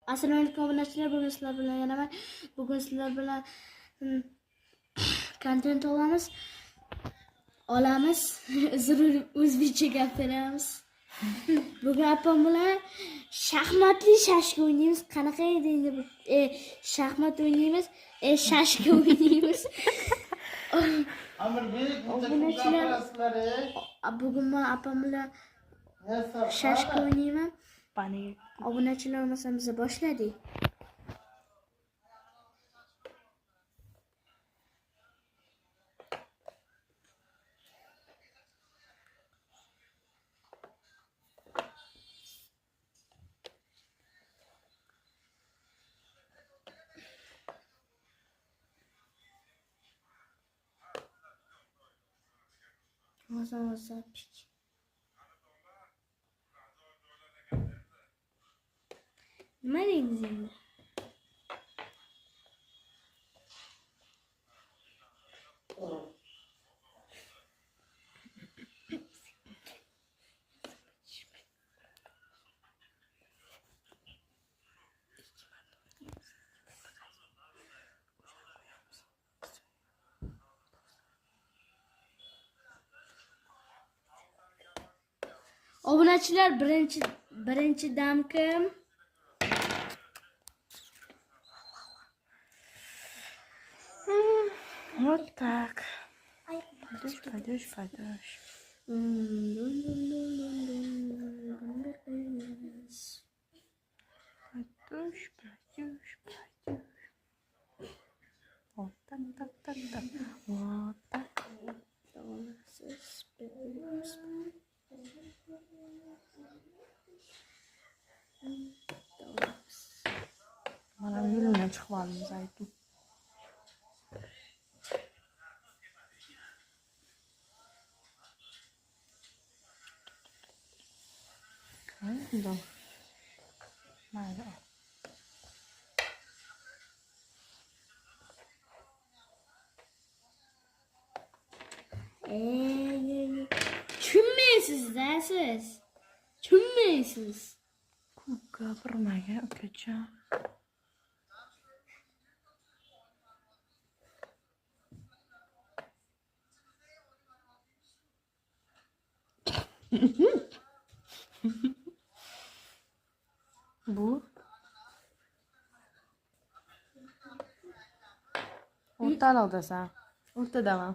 Assalamualaikum obunachilar, bugun sizlar bilan yana men bugun sizlar bilan kontent olamiz. Zarur o'zbekcha gapiramiz. Bugun opam bilan shaxmatli shashka o'ynaymiz. Qanaqa edi endi bu shaxmat o'ynaymiz, shashka o'ynaymiz. Obunachilar, bugun men opam bilan shashka o'ynayman. Obunachilar olmasa biz boshladik. WhatsApp. Nima deymiz endi? Obunachilar, birinchi damkim. Вот так. Пойдешь. Пойдешь. Вот так. Вот так. Mana yo'ldan chiqib olamiz aytib. Ayda. Mayli. Tushunmaysiz-da siz. Tushunmaysiz. Gapirmaga ukacha. Bu o'rtalikdasan. O'rtadaman.